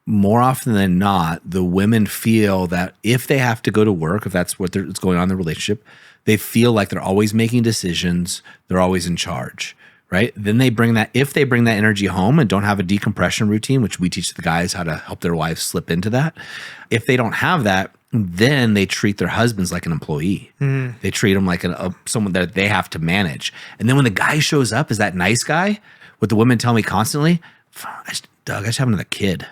more often than not, the women feel that if they have to go to work, if that's what's going on in the relationship, they feel like they're always making decisions. They're always in charge, right? Then if they bring that energy home and don't have a decompression routine, which we teach the guys how to help their wives slip into that. If they don't have that, then they treat their husbands like an employee. They treat them like someone that they have to manage. And then when the guy shows up as that nice guy, what the women tell me constantly, Doug, I just have another kid.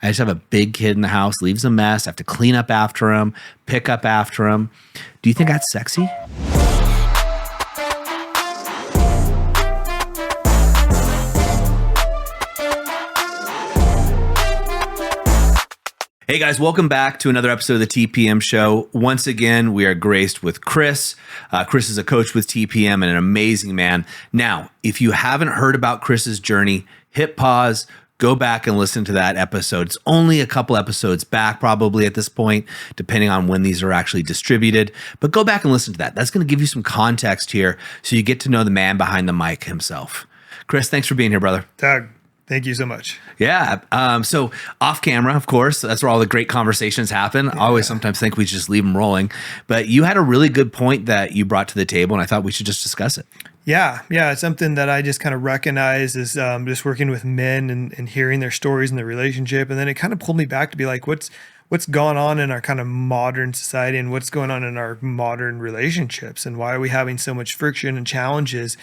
I just have a big kid in the house, leaves a mess. I have to clean up after him, pick up after him. Do you think that's sexy? Hey guys, welcome back to another episode of the TPM Show. Once again, we are graced with Chris. Chris is a coach with TPM and an amazing man. Now, if you haven't heard about Chris's journey, hit pause, go back and listen to that episode. It's only a couple episodes back probably at this point, depending on when these are actually distributed. But go back and listen to that. That's going to give you some context here so you get to know the man behind the mic himself. Chris, thanks for being here, brother. Doug, thank you so much. Yeah. So off camera, of course, that's where all the great conversations happen. I always sometimes think we just leave them rolling. But you had a really good point that you brought to the table, and I thought we should just discuss it. Yeah. It's something that I just kind of recognize as just working with men and hearing their stories and their relationship. And then it kind of pulled me back to be like, what's gone on in our kind of modern society and what's going on in our modern relationships and why are we having so much friction and challenges?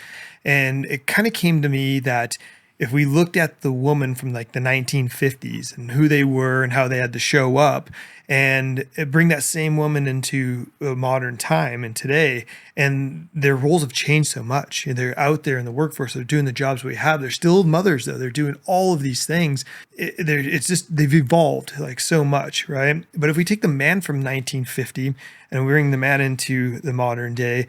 And it kind of came to me that if we looked at the woman from like the 1950s and who they were and how they had to show up and bring that same woman into a modern time and today, and their roles have changed so much. They're out there in the workforce, they're doing the jobs we have. They're still mothers though. They're doing all of these things. It's just, they've evolved like so much, right? But if we take the man from 1950 and we bring the man into the modern day,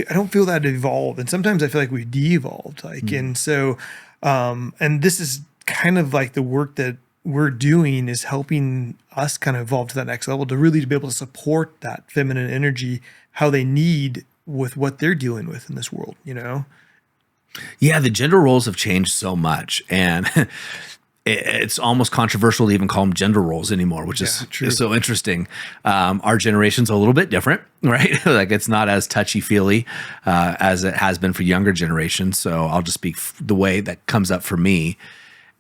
I don't feel that evolved. And sometimes I feel like we've de-evolved. And so, and this is kind of like the work that we're doing is helping us kind of evolve to that next level to really be able to support that feminine energy, how they need with what they're dealing with in this world, you know? Yeah, the gender roles have changed so much. And it's almost controversial to even call them gender roles anymore, which is so interesting. Our generation's a little bit different, right? Like it's not as touchy-feely as it has been for younger generations. So I'll just speak the way that comes up for me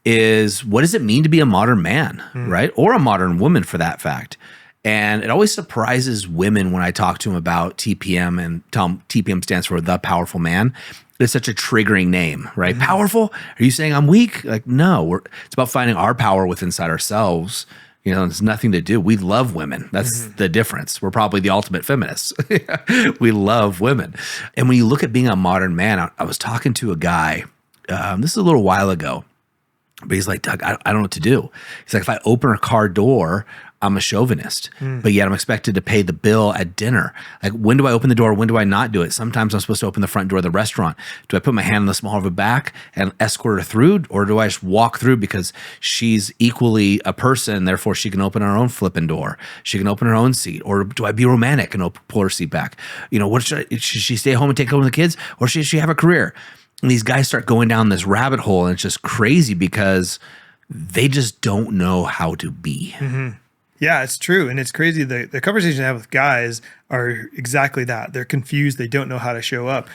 is what does it mean to be a modern man, right? Or a modern woman for that fact. And it always surprises women when I talk to them about TPM and tell them TPM stands for The Powerful Man. It's such a triggering name, right? Powerful? Are you saying I'm weak? Like, no, it's about finding our power within inside ourselves. You know, it's nothing to do. We love women. That's the difference. We're probably the ultimate feminists. We love women. And when you look at being a modern man, I was talking to a guy, this is a little while ago, but he's like, Doug, I don't know what to do. He's like, if I open a car door, I'm a chauvinist, but yet I'm expected to pay the bill at dinner. Like, when do I open the door? When do I not do it? Sometimes I'm supposed to open the front door of the restaurant. Do I put my hand on the small of her back and escort her through? Or do I just walk through because she's equally a person, therefore she can open her own flipping door. She can open her own seat. Or do I be romantic and pull her seat back? You know, should she stay home and take care of the kids? Or should she have a career? And these guys start going down this rabbit hole, and it's just crazy because they just don't know how to be. Yeah, it's true. And it's crazy. The conversations I have with guys are exactly that. They're confused. They don't know how to show up.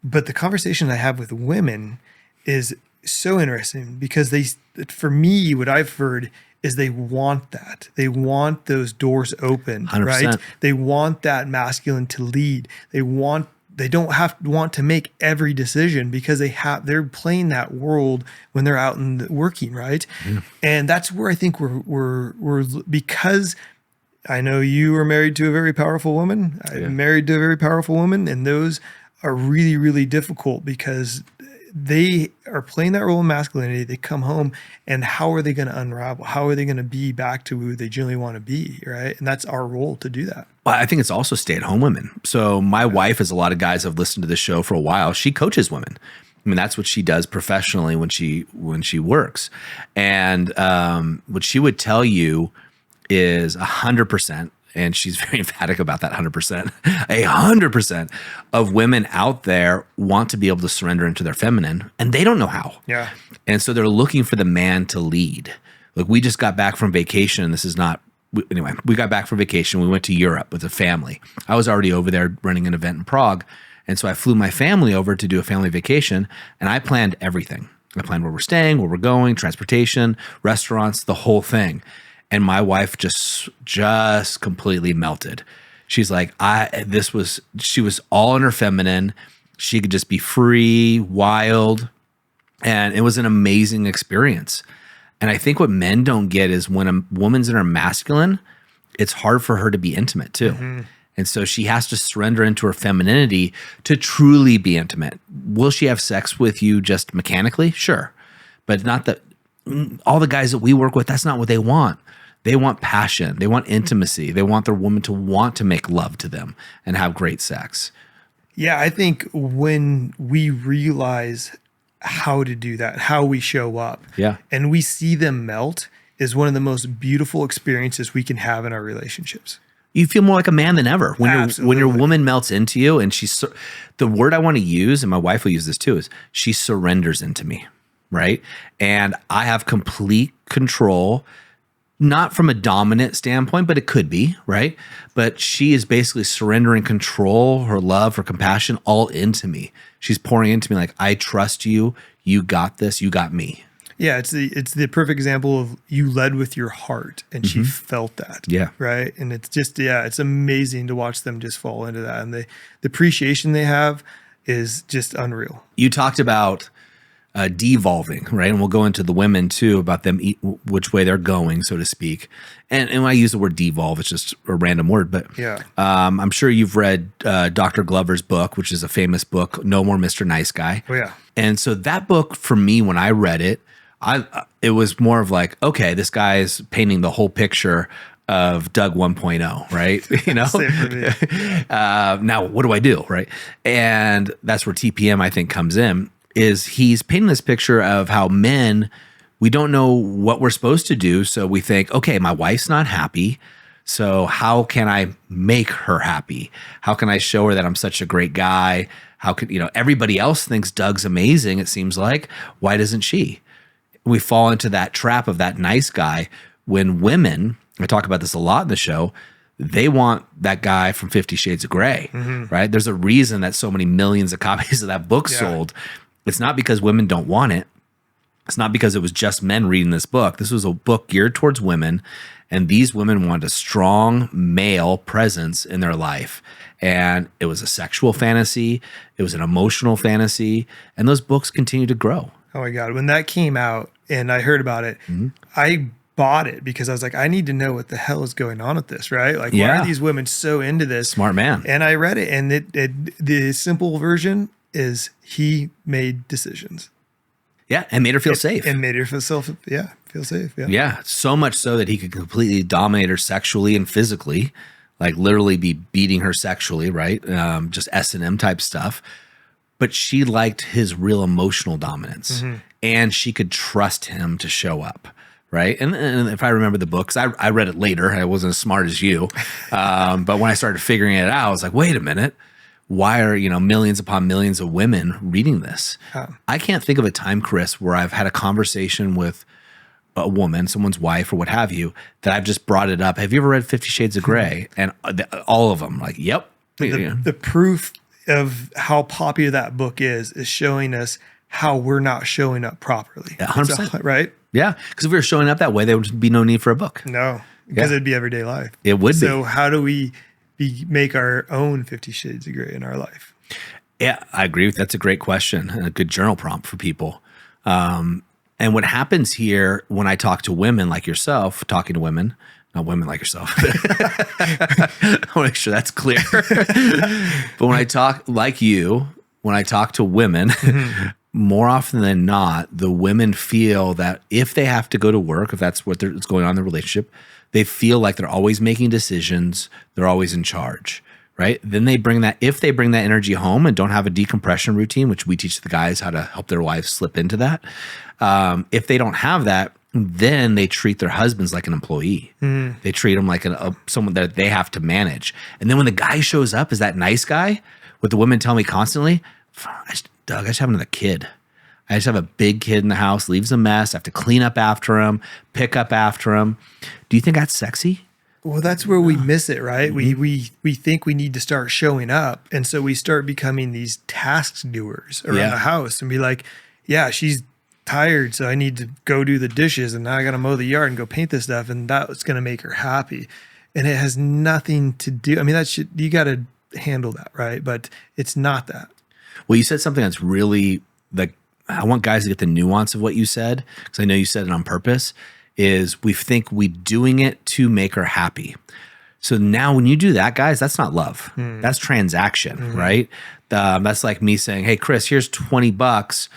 But the conversation I have with women is so interesting because for me, what I've heard is they want that. They want those doors open, 100%. right? They want that masculine to lead. They don't want to make every decision because they're playing that world when they're out and working, right? And that's where I think we're because I know you are married to a very powerful woman. I'm married to a very powerful woman, and those are really, really difficult because they are playing that role in masculinity. They come home, and how are they going to unravel? How are they going to be back to who they genuinely want to be, right? And that's our role to do that. I think it's also stay-at-home women. So my wife, as a lot of guys have listened to this show for a while, she coaches women. I mean, that's what she does professionally when she works. And what she would tell you is 100%, and she's very emphatic about that 100%, 100% of women out there want to be able to surrender into their feminine, and they don't know how. Yeah. And so they're looking for the man to lead, Look, we just got back from vacation. This is not, anyway, we got back from vacation. We went to Europe with a family. I was already over there running an event in Prague. And so I flew my family over to do a family vacation, and I planned everything. I planned where we're staying, where we're going, transportation, restaurants, the whole thing. And my wife just completely melted. She's like, she was all in her feminine. She could just be free, wild. And it was an amazing experience. And I think what men don't get is when a woman's in her masculine, it's hard for her to be intimate too. Mm-hmm. And so she has to surrender into her femininity to truly be intimate. Will she have sex with you just mechanically? Sure. But not that all the guys that we work with, that's not what they want. They want passion. They want intimacy. They want their woman to want to make love to them and have great sex. Yeah, I think when we realize how to do that, how we show up, and we see them melt, is one of the most beautiful experiences we can have in our relationships. You feel more like a man than ever when your woman melts into you, and the word I want to use, and my wife will use this too, is she surrenders into me, right? And I have complete control, not from a dominant standpoint, but it could be, right? But she is basically surrendering control, her love, her compassion, all into me. She's pouring into me like, I trust you. You got this. You got me. Yeah, it's the perfect example of you led with your heart, and she felt that. Yeah. Right. And it's just, it's amazing to watch them just fall into that. And the appreciation they have is just unreal. You talked about devolving, right? And we'll go into the women too, about them, which way they're going, so to speak. And when I use the word devolve, it's just a random word, but I'm sure you've read Dr. Glover's book, which is a famous book, No More Mr. Nice Guy. Oh yeah. And so that book, for me, when I read it, it was more of like, okay, this guy is painting the whole picture of Doug 1.0, right? You know, Same for me. Now what do I do, right? And that's where TPM, I think, comes in, is he's painting this picture of how men, we don't know what we're supposed to do. So we think, okay, my wife's not happy. So how can I make her happy? How can I show her that I'm such a great guy? How could, everybody else thinks Doug's amazing, it seems like. Why doesn't she? We fall into that trap of that nice guy when women, I talk about this a lot in the show, they want that guy from 50 Shades of Grey, right? There's a reason that so many millions of copies of that book sold. It's not because women don't want it. It's not because it was just men reading this book. This was a book geared towards women, and these women wanted a strong male presence in their life. And it was a sexual fantasy. It was an emotional fantasy. And those books continue to grow. Oh my God. When that came out and I heard about it, I bought it because I was like, I need to know what the hell is going on with this, right? Like, why are these women so into this? Smart man. And I read it, and the simple version is he made decisions. Yeah, and made her feel safe. And made her feel safe. Yeah. Yeah, so much so that he could completely dominate her sexually and physically, like literally be beating her sexually, right? Just S&M type stuff. But she liked his real emotional dominance, and she could trust him to show up, right? And if I remember the books, I read it later. I wasn't as smart as you. But when I started figuring it out, I was like, wait a minute. Why are, millions upon millions of women reading this? I can't think of a time, Chris, where I've had a conversation with a woman, someone's wife or what have you, that I've just brought it up. Have you ever read 50 Shades of Grey? And all of them like, yep. The proof of how popular that book is showing us how we're not showing up properly. 100%. Right? Yeah. Because if we were showing up that way, there would be no need for a book. No, because it'd be everyday life. It would be. So how do we make our own 50 Shades of Grey in our life? Yeah, I agree. That's a great question and a good journal prompt for people. And what happens here when I talk to women like yourself, talking to women, not women like yourself. I want to make sure that's clear. But when I talk like you, when I talk to women, more often than not, the women feel that if they have to go to work, if that's what's going on in the relationship, they feel like they're always making decisions. They're always in charge, right? Then if they bring that energy home and don't have a decompression routine, which we teach the guys how to help their wives slip into that. If they don't have that, then they treat their husbands like an employee. They treat them like someone that they have to manage. And then when the guy shows up as that nice guy, what the women tell me constantly, Doug, I just have another kid. I just have a big kid in the house, leaves a mess. I have to clean up after him, pick up after him. Do you think that's sexy? Well, that's where we miss it, right? We think we need to start showing up. And so we start becoming these task doers around the house and be like, yeah, she's tired, so I need to go do the dishes, and now I got to mow the yard and go paint this stuff, and that's going to make her happy. And it has nothing to do. I mean, you got to handle that, right? But it's not that. Well, you said something that's really like, I want guys to get the nuance of what you said, because I know you said it on purpose, is we think we doing it to make her happy. So now when you do that, guys, that's not love. That's transaction, right? That's like me saying, hey, Chris, here's $20.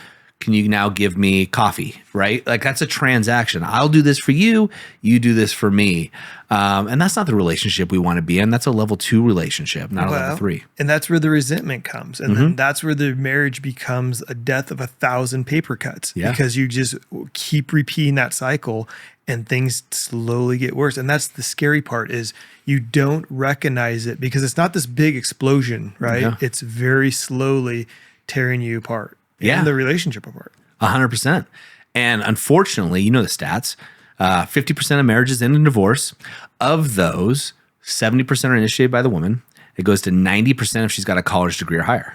Can you now give me coffee, right? Like that's a transaction. I'll do this for you. You do this for me. And that's not the relationship we want to be in. That's a level 2 relationship, not a level 3. And that's where the resentment comes. And then that's where the marriage becomes a death of 1,000 paper cuts because you just keep repeating that cycle and things slowly get worse. And that's the scary part is you don't recognize it because it's not this big explosion, right? Yeah. It's very slowly tearing you apart. And the relationship apart. 100%. And unfortunately, you know the stats, 50% of marriages end in divorce. Of those, 70% are initiated by the woman. It goes to 90% if she's got a college degree or higher.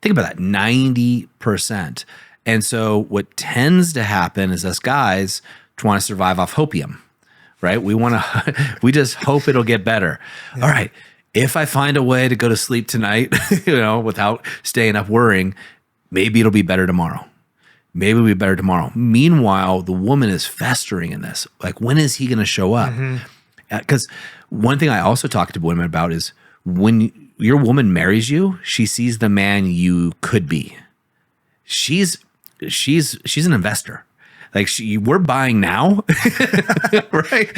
Think about that, 90%. And so what tends to happen is us guys want to survive off hopium, right? We just hope it'll get better. Yeah. All right, if I find a way to go to sleep tonight, without staying up worrying, maybe it'll be better tomorrow. Maybe it'll be better tomorrow. Meanwhile, the woman is festering in this. Like, when is he going to show up? Because one thing I also talk to women about is when your woman marries you, she sees the man you could be. She's an investor. Like we're buying now, right?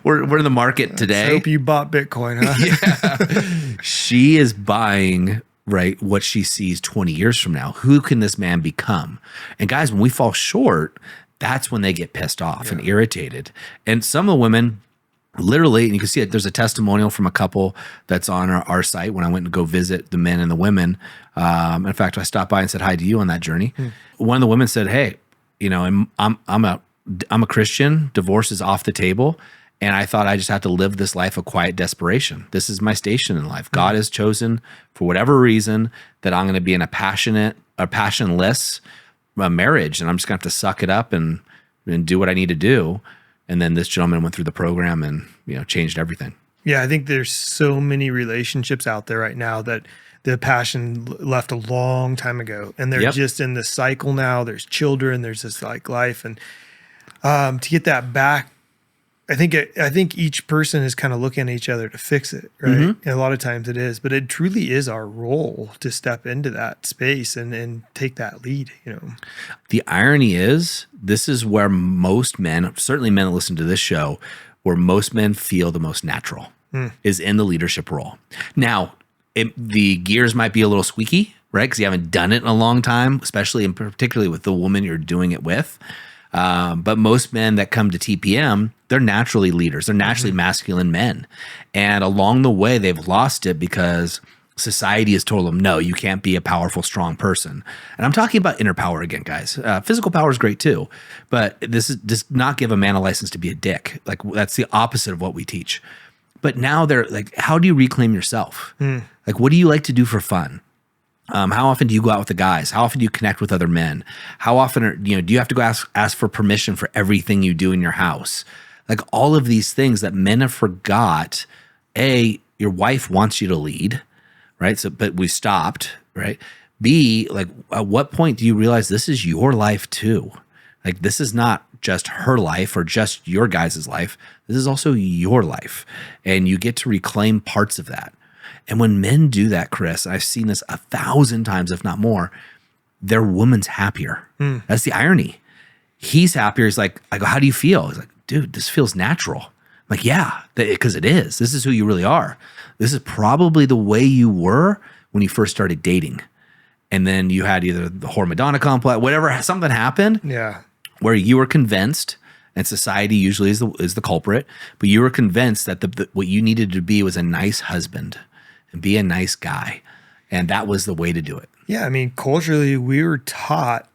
We're in the market today. I hope you bought Bitcoin, huh? Yeah. She is buying, right, what she sees 20 years from now. Who can this man become? And guys, when we fall short, that's when they get pissed off and irritated. And some of the women literally, and you can see it, there's a testimonial from a couple that's on our site when I went to go visit the men and the women. In fact, I stopped by and said hi to you on that journey. One of the women said, hey, I'm a Christian, divorce is off the table. And I thought I just had to live this life of quiet desperation. This is my station in life. God has chosen, for whatever reason, that I'm going to be in a passionless marriage, and I'm just going to have to suck it up and do what I need to do. And then this gentleman went through the program and changed everything. Yeah, I think there's so many relationships out there right now that the passion left a long time ago, and they're just in this cycle now. There's children, there's this like life, and to get that back. I think each person is kind of looking at each other to fix it, right? And a lot of times it is, but it truly is our role to step into that space and take that lead, The irony is, this is where most men, certainly men that listen to this show, where most men feel the most natural, is in the leadership role. Now, the gears might be a little squeaky, right? Because you haven't done it in a long time, especially and particularly with the woman you're doing it with. But most men that come to TPM, they're naturally leaders. They're naturally masculine men. And along the way, they've lost it because society has told them, no, you can't be a powerful, strong person. And I'm talking about inner power again, guys. Physical power is great too. But this does not give a man a license to be a dick. Like, that's the opposite of what we teach. But now they're like, how do you reclaim yourself? Like, what do you like to do for fun? How often do you go out with the guys? How often do you connect with other men? How often do you have to go ask for permission for everything you do in your house? Like, all of these things that men have forgot. A, your wife wants you to lead, right? So, but we stopped, right? B, like, at what point do you realize this is your life too? Like, this is not just her life or just your guys' life. This is also your life. And you get to reclaim parts of that. And when men do that, Chris, I've seen this 1,000 times, if not more, their woman's happier. That's the irony. He's happier. He's like, I go, how do you feel? He's like, dude, this feels natural. I'm like, yeah, because it is. This is who you really are. This is probably the way you were when you first started dating. And then you had either the whore Madonna complex, whatever, something happened. Yeah. Where you were convinced, and society usually is the culprit, but you were convinced that what you needed to be was a nice husband and be a nice guy. And that was the way to do it. Yeah. I mean, culturally, we were taught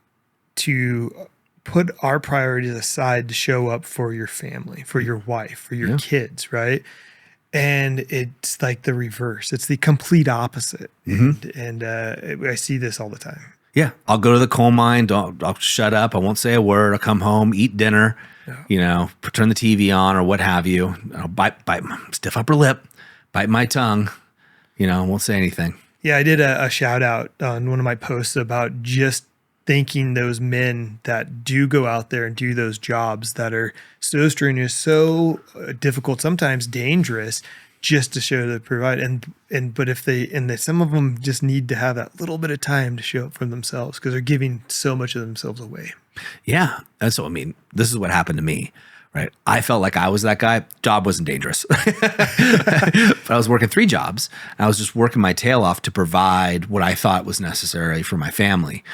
to put our priorities aside to show up for your family, for your wife, for your kids, right? And it's like the reverse. It's the complete opposite. And I see this all the time. Yeah. I'll go to the coal mine. I'll shut up. I won't say a word. I'll come home, eat dinner, turn the TV on or what have you. I'll bite my stiff upper lip, bite my tongue, won't say anything. Yeah. I did a shout out on one of my posts about just thanking those men that do go out there and do those jobs that are so strenuous, so difficult, sometimes dangerous, just to show they provide. But if some of them just need to have that little bit of time to show up for themselves because they're giving so much of themselves away. Yeah. That's what I mean. This is what happened to me, right? I felt like I was that guy. Job wasn't dangerous, but I was working 3 jobs. And I was just working my tail off to provide what I thought was necessary for my family.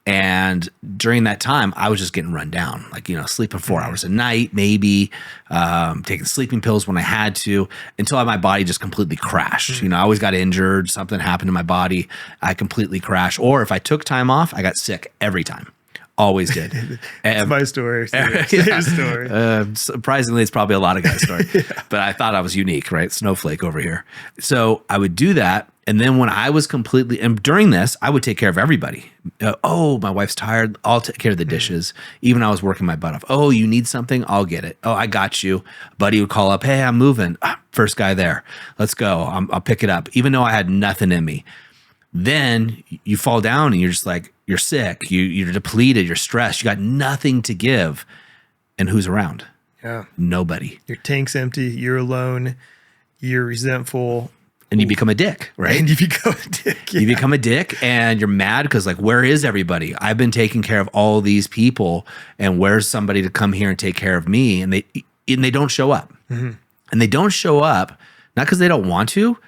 And during that time, I was just getting run down, like, sleeping 4 hours a night, maybe taking sleeping pills when I had to, until my body just completely crashed. I always got injured. Something happened to my body. I completely crashed. Or if I took time off, I got sick every time. Always did. It's my story. Your story. Surprisingly, it's probably a lot of guys' story. But I thought I was unique, right? Snowflake over here. So I would do that. And then when I was and during this, I would take care of everybody. My wife's tired. I'll take care of the dishes. Even I was working my butt off. Oh, you need something? I'll get it. Oh, I got you. A buddy would call up. Hey, I'm moving. First guy there. Let's go. I'll pick it up. Even though I had nothing in me. Then you fall down and you're just like, you're sick. You're depleted. You're stressed. You got nothing to give. And who's around? Yeah. Nobody. Your tank's empty. You're alone. You're resentful. And you become a dick, right? And you become a dick. You become a dick and you're mad because where is everybody? I've been taking care of all these people and where's somebody to come here and take care of me? And they don't show up. And they don't show up, not because they don't want to,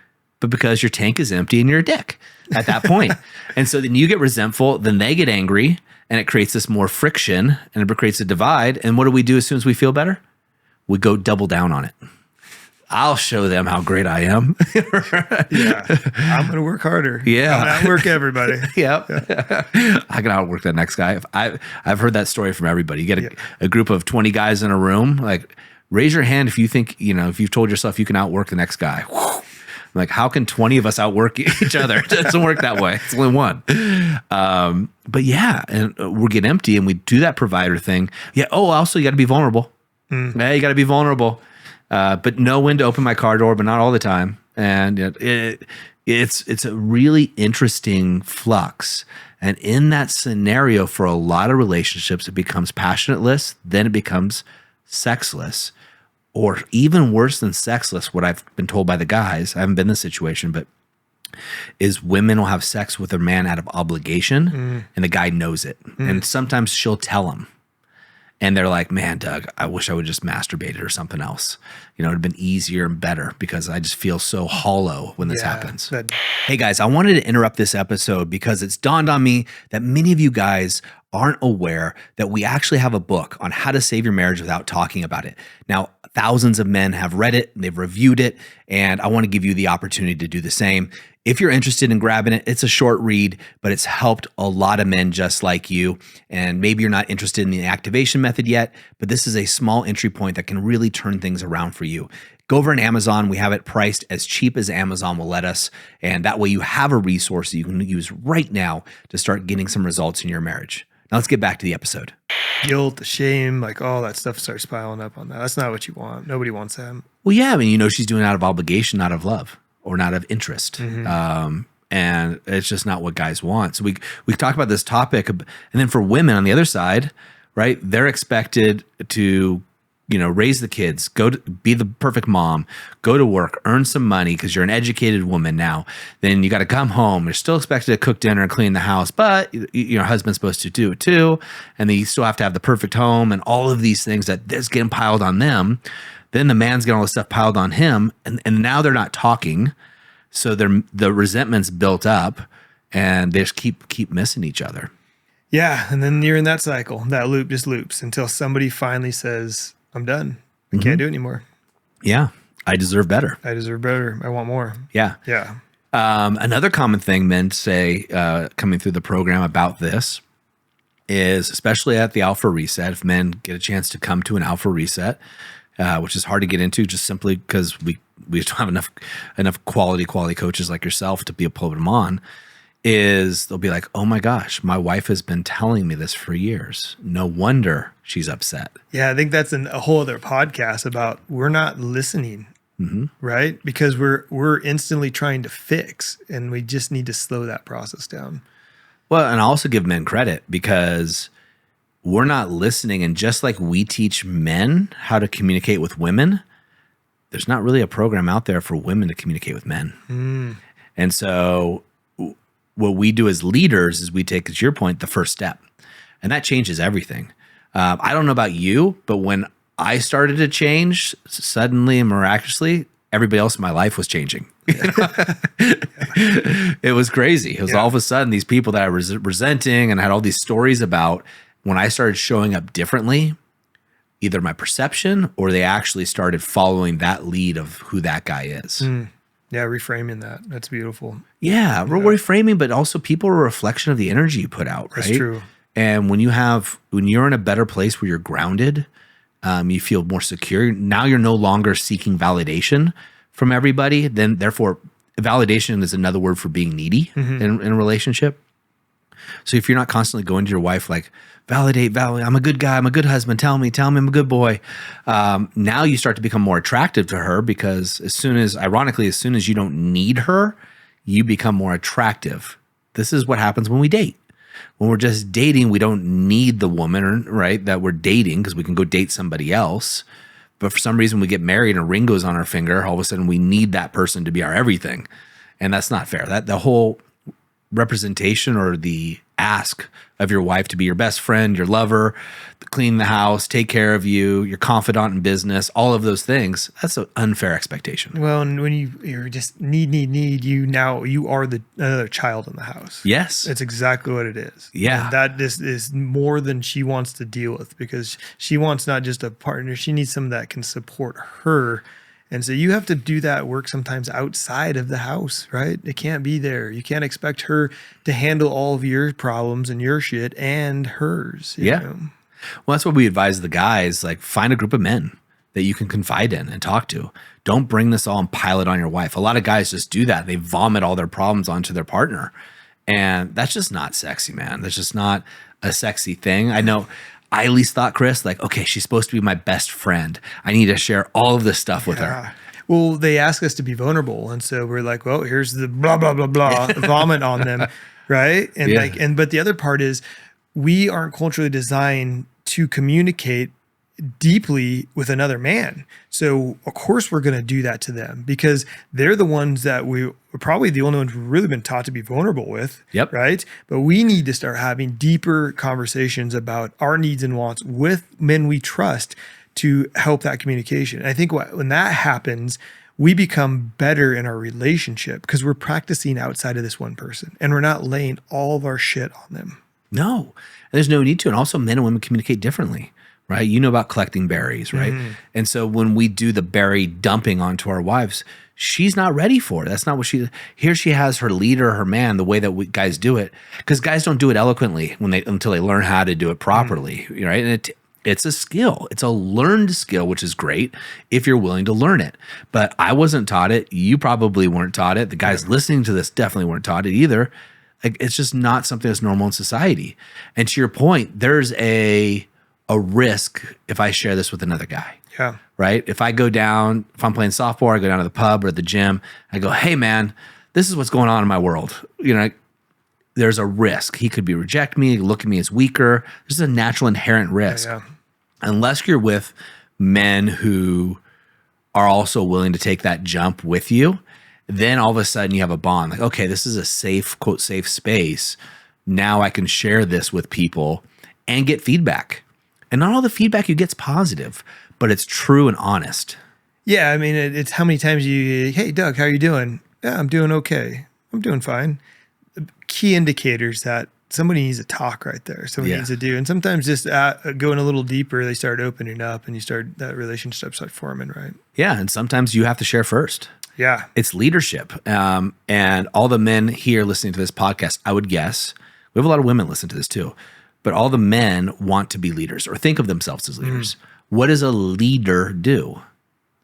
but because your tank is empty and you're a dick at that point. And so then you get resentful, then they get angry and it creates this more friction and it creates a divide. And what do we do as soon as we feel better? We go double down on it. I'll show them how great I am. Yeah. I'm going to work harder. Yeah. I'm going to outwork everybody. Yep. I can outwork that next guy. I've heard that story from everybody. You get a group of 20 guys in a room, like raise your hand if you think, if you've told yourself you can outwork the next guy. I'm like, how can 20 of us outwork each other? It doesn't work that way. It's only one. But yeah, and we get empty and we do that provider thing. Yeah. Oh, also you got to be vulnerable. Yeah, you got to be vulnerable. But know when to open my car door, but not all the time. And it's a really interesting flux. And in that scenario, for a lot of relationships, it becomes passionateless, then it becomes sexless, or even worse than sexless. What I've been told by the guys, I haven't been in this situation, but is women will have sex with their man out of obligation, and the guy knows it. And sometimes she'll tell him. And they're like, man, Doug, I wish I would just masturbated or something else. It'd have been easier and better because I just feel so hollow when this happens. Hey guys, I wanted to interrupt this episode because it's dawned on me that many of you guys aren't aware that we actually have a book on how to save your marriage without talking about it. Now, thousands of men have read it, they've reviewed it, and I want to give you the opportunity to do the same. If you're interested in grabbing it, it's a short read, but it's helped a lot of men just like you. And maybe you're not interested in the activation method yet, but this is a small entry point that can really turn things around for you. Go over on Amazon. We have it priced as cheap as Amazon will let us. And that way you have a resource that you can use right now to start getting some results in your marriage. Now let's get back to the episode. Guilt, shame, all that stuff starts piling up on that. That's not what you want. Nobody wants that. Well, yeah. She's doing it out of obligation, not of love. Or not of interest. And it's just not what guys want. So we talk about this topic. And then for women on the other side, right, they're expected to, raise the kids, be the perfect mom, go to work, earn some money because you're an educated woman now. Then you got to come home. You're still expected to cook dinner and clean the house, but your husband's supposed to do it too. And then you still have to have the perfect home and all of these things that's getting piled on them. Then the man's getting all this stuff piled on him, and now they're not talking, so the resentment's built up, and they just keep missing each other. Yeah, and then you're in that cycle. That loop just loops until somebody finally says, "I'm done. I can't do it anymore." Yeah, I deserve better. I deserve better. I want more. Yeah, yeah. Another common thing men say coming through the program about this is, especially at the alpha reset, if men get a chance to come to an alpha reset, which is hard to get into just simply because we just don't have enough quality coaches like yourself to be able to put them on, is they'll be like, oh my gosh, my wife has been telling me this for years. No wonder she's upset. Yeah, I think that's a whole other podcast about we're not listening, right? Because we're instantly trying to fix, and we just need to slow that process down. Well, and I also give men credit because we're not listening. And just like we teach men how to communicate with women, there's not really a program out there for women to communicate with men. And so what we do as leaders is we take, to your point, the first step. And that changes everything. I don't know about you, but when I started to change, suddenly and miraculously, everybody else in my life was changing. It was crazy. It was all of a sudden these people that I was resenting and had all these stories about, when I started showing up differently, either my perception or they actually started following that lead of who that guy is. Yeah, reframing that. That's beautiful. Yeah, reframing, but also people are a reflection of the energy you put out, right? That's true. And when you're in a better place where you're grounded, you feel more secure. Now you're no longer seeking validation from everybody. Then therefore, validation is another word for being needy in a relationship. So if you're not constantly going to your wife like, validate, I'm a good guy, I'm a good husband, tell me I'm a good boy. Now you start to become more attractive to her because ironically, as soon as you don't need her, you become more attractive. This is what happens when we date. When we're just dating, we don't need the woman, right, that we're dating because we can go date somebody else. But for some reason, we get married and a ring goes on our finger. All of a sudden, we need that person to be our everything. And that's not fair. That the whole representation or the ask of your wife to be your best friend, your lover, clean the house, take care of you, your confidant in business, all of those things, that's an unfair expectation. Well, and when you're just need, you are the another child in the house. Yes. That's exactly what it is. Yeah. And that is more than she wants to deal with because she wants not just a partner, she needs someone that can support her. And so you have to do that work sometimes outside of the house, right? It can't be there. You can't expect her to handle all of your problems and your shit and hers. You know? Well, that's what we advise the guys, like find a group of men that you can confide in and talk to. Don't bring this all and pile it on your wife. A lot of guys just do that. They vomit all their problems onto their partner. And that's just not sexy, man. That's just not a sexy thing. I know I at least thought, Chris, like, okay, she's supposed to be my best friend. I need to share all of this stuff with her. Well, they ask us to be vulnerable. And so we're like, well, here's the blah, blah, blah, blah, vomit on them. Right. And but the other part is we aren't culturally designed to communicate deeply with another man. So of course we're going to do that to them because they're the ones that we're probably the only ones we've really been taught to be vulnerable with. Yep. Right. But we need to start having deeper conversations about our needs and wants with men we trust to help that communication. And I think when that happens, we become better in our relationship because we're practicing outside of this one person and we're not laying all of our shit on them. No, there's no need to. And also men and women communicate differently. Right? You know about collecting berries, right? And so when we do the berry dumping onto our wives, she's not ready for it. That's not what here she has her leader, her man, the way that guys do it. Because guys don't do it eloquently until they learn how to do it properly, right? And it's a skill. It's a learned skill, which is great if you're willing to learn it. But I wasn't taught it. You probably weren't taught it. The guys listening to this definitely weren't taught it either. Like, it's just not something that's normal in society. And to your point, there's a risk if I share this with another guy. Yeah. Right? If I'm playing softball, I go down to the pub or at the gym, I go, hey man, this is what's going on in my world. You know, there's a risk. He could reject me, look at me as weaker. This is a natural inherent risk. Yeah. Unless you're with men who are also willing to take that jump with you, then all of a sudden you have a bond. Like, okay, this is a safe, quote, safe space. Now I can share this with people and get feedback. And not all the feedback you get's positive, but it's true and honest. Yeah, I mean, it's how many times hey, Doug, how are you doing? Yeah, I'm doing okay. I'm doing fine. Key indicators that somebody needs to talk right there. Somebody needs to do. And sometimes just going a little deeper, they start opening up and that relationship starts forming, right? Yeah, and sometimes you have to share first. Yeah. It's leadership. And all the men here listening to this podcast, I would guess, we have a lot of women listen to this too. but all the men want to be leaders or think of themselves as leaders. What does a leader do?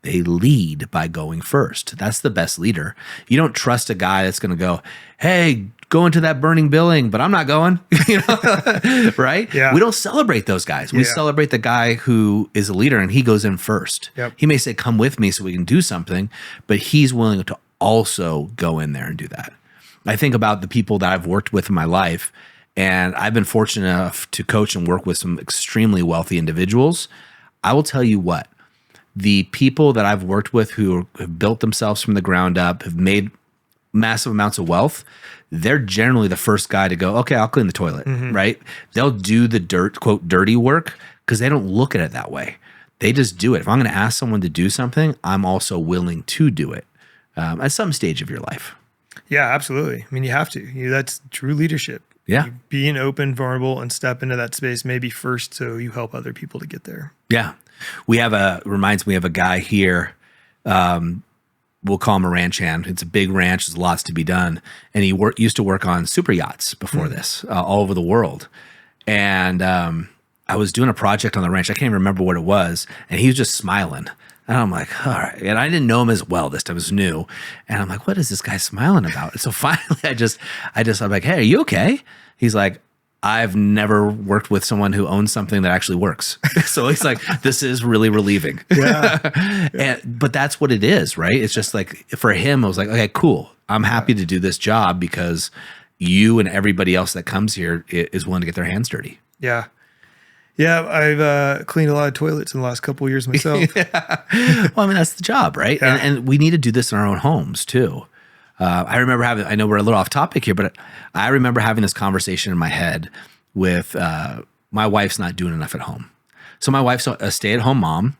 They lead by going first. That's the best leader. You don't trust a guy that's going to go, hey, go into that burning building, but I'm not going, right? Yeah. We don't celebrate those guys. We celebrate the guy who is a leader and he goes in first. Yep. He may say, come with me so we can do something, but he's willing to also go in there and do that. I think about the people that I've worked with in my life, and I've been fortunate enough to coach and work with some extremely wealthy individuals. I will tell you what, the people that I've worked with who have built themselves from the ground up, have made massive amounts of wealth, they're generally the first guy to go, okay, I'll clean the toilet, right? They'll do the quote, dirty work because they don't look at it that way. They just do it. If I'm going to ask someone to do something, I'm also willing to do it at some stage of your life. Yeah, absolutely. I mean, you have to. That's true leadership. Yeah. Being open, vulnerable, and step into that space maybe first so you help other people to get there. Yeah. Reminds me of a guy here. We'll call him a ranch hand. It's a big ranch. There's lots to be done. And he used to work on super yachts before this, all over the world. And I was doing a project on the ranch. I can't even remember what it was. And he was just smiling. And I'm like, all right. And I didn't know him as well this time. It was new. And I'm like, what is this guy smiling about? And so finally I'm like, hey, are you okay? He's like, I've never worked with someone who owns something that actually works. So he's like, this is really relieving. Yeah. But that's what it is, right? It's just like, for him, I was like, okay, cool. I'm happy to do this job because you and everybody else that comes here is willing to get their hands dirty. Yeah. Yeah, I've cleaned a lot of toilets in the last couple of years myself. Well, I mean, that's the job, right? Yeah. And we need to do this in our own homes too. I remember I know we're a little off topic here, but I remember having this conversation in my head with my wife's not doing enough at home. So my wife's a stay-at-home mom.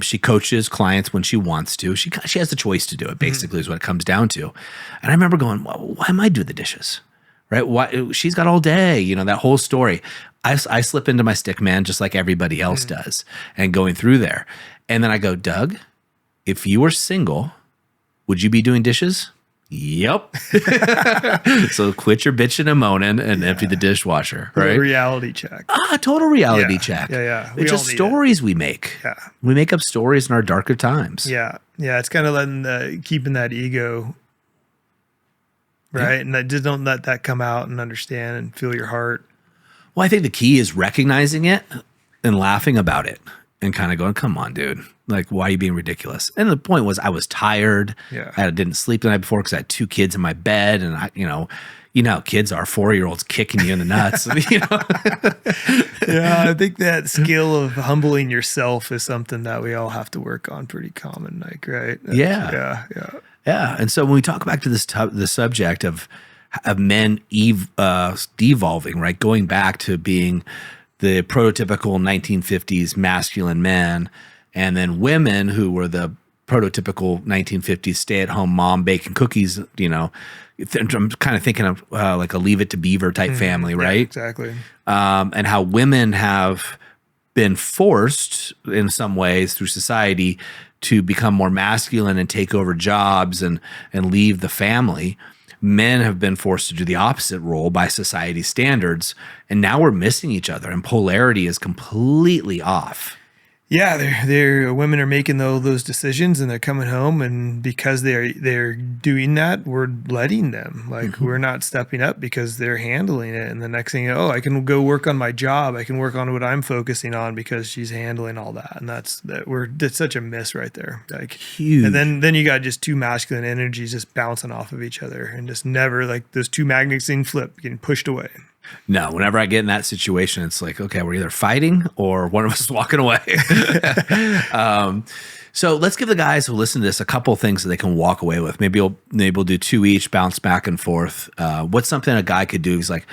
She coaches clients when she wants to. She has the choice to do it, basically, is what it comes down to. And I remember going, well, why am I doing the dishes? Right? Why she's got all day, that whole story. I slip into my stick man just like everybody else does and going through there. And then I go, Doug, if you were single, would you be doing dishes? Yep. So quit your bitching and moaning and empty the dishwasher, right? Reality check. Total reality check. Yeah. It's just stories we make. Yeah. We make up stories in our darker times. Yeah. It's kind of keeping that ego, right? And just don't let that come out and understand and feel your heart. Well, I think the key is recognizing it and laughing about it and kind of going, come on, dude. Like, why are you being ridiculous? And the point was I was tired. Yeah. I didn't sleep the night before because I had 2 kids in my bed. And you know how kids are, 4-year-olds kicking you in the nuts. Yeah, I think that skill of humbling yourself is something that we all have to work on pretty common, right? Yeah. And so when we talk back to the subject of men devolving, right? Going back to being the prototypical 1950s masculine men, and then women who were the prototypical 1950s stay-at-home mom baking cookies, I'm kind of thinking of like a Leave It to Beaver type family, right? Yeah, exactly. And how women have been forced in some ways through society to become more masculine and take over jobs and leave the family. Men have been forced to do the opposite role by society's standards, and now we're missing each other, and polarity is completely off. Yeah, they're women are making those decisions, and they're coming home, and because they're doing that, we're letting them. Like we're not stepping up because they're handling it. And the next thing I can go work on my job. I can work on what I'm focusing on because she's handling all that. And that's such a miss right there. Like huge. And then you got just 2 masculine energies just bouncing off of each other, and just never like those 2 magnets getting flipped, getting pushed away. No, whenever I get in that situation, it's like, okay, we're either fighting or one of us is walking away. So let's give the guys who listen to this a couple of things that they can walk away with. Maybe we'll do 2 each, bounce back and forth. What's something a guy could do? He's like,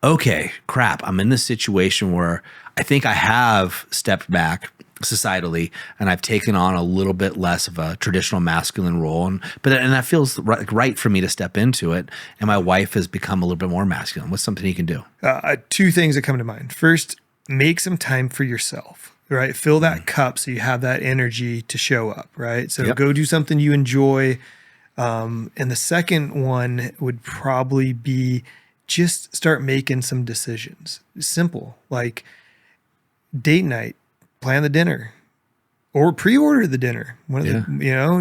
okay, crap, I'm in this situation where I think I have stepped back societally and I've taken on a little bit less of a traditional masculine role, and that feels right for me to step into it, and my wife has become a little bit more masculine. What's something you can do? 2 things that come to mind. First, make some time for yourself, right? Fill that cup so you have that energy to show up, right? So go do something you enjoy. And the second one would probably be just start making some decisions. Simple, like date night, plan the dinner, or pre-order the dinner.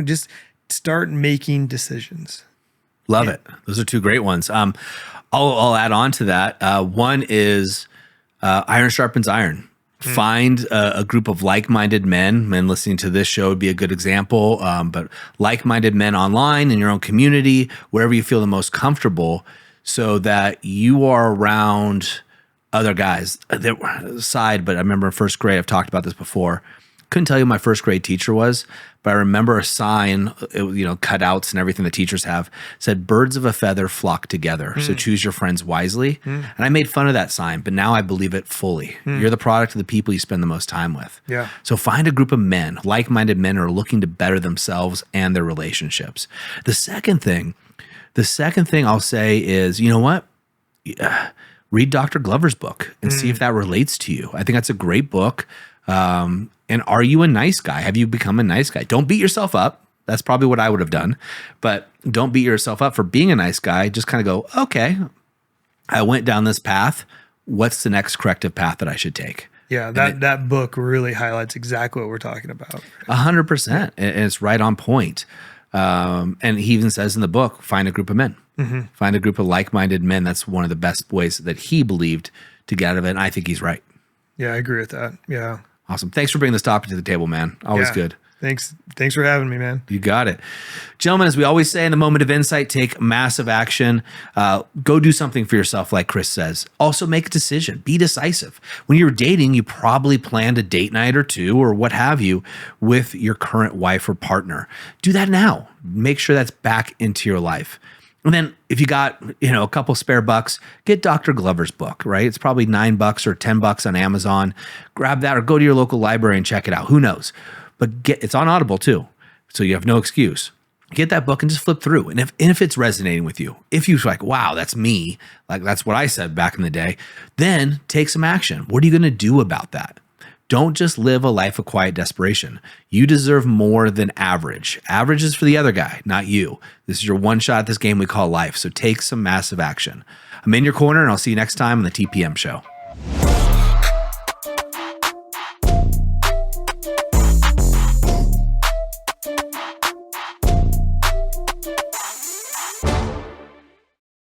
Just start making decisions. Love it. Those are two great ones. I'll add on to that. One is iron sharpens iron. Find a group of like-minded men. Men listening to this show would be a good example. But like-minded men online in your own community, wherever you feel the most comfortable, so that you are around other guys. Side, but I remember in first grade, I've talked about this before. Couldn't tell you who my first grade teacher was, but I remember a sign, cutouts and everything the teachers have, said birds of a feather flock together. So choose your friends wisely. And I made fun of that sign, but now I believe it fully. You're the product of the people you spend the most time with. Yeah. So find a group of men, like-minded men who are looking to better themselves and their relationships. The second thing I'll say is, you know what? Read Dr. Glover's book and see if that relates to you. I think that's a great book. And are you a nice guy? Have you become a nice guy? Don't beat yourself up. That's probably what I would have done. But don't beat yourself up for being a nice guy. Just kind of go, okay, I went down this path. What's the next corrective path that I should take? Yeah, that book really highlights exactly what we're talking about. 100%. And it's right on point. And he even says in the book, find a group of men. Find a group of like-minded men. That's one of the best ways that he believed to get out of it. And I think he's right. Yeah, I agree with that. Yeah. Awesome. Thanks for bringing this topic to the table, man. Always good. Thanks for having me, man. You got it. Gentlemen, as we always say in the moment of insight, take massive action. Go do something for yourself, like Chris says. Also make a decision. Be decisive. When you're dating, you probably planned a date night or two or what have you with your current wife or partner. Do that now. Make sure that's back into your life. And then if you got, a couple spare bucks, get Dr. Glover's book, right? It's probably $9 or $10 on Amazon. Grab that or go to your local library and check it out. Who knows? But it's on Audible too. So you have no excuse. Get that book and just flip through. And if it's resonating with you, if you're like, wow, that's me, like that's what I said back in the day, then take some action. What are you going to do about that? Don't just live a life of quiet desperation. You deserve more than average. Average is for the other guy, not you. This is your one shot at this game we call life. So take some massive action. I'm in your corner and I'll see you next time on the TPM Show.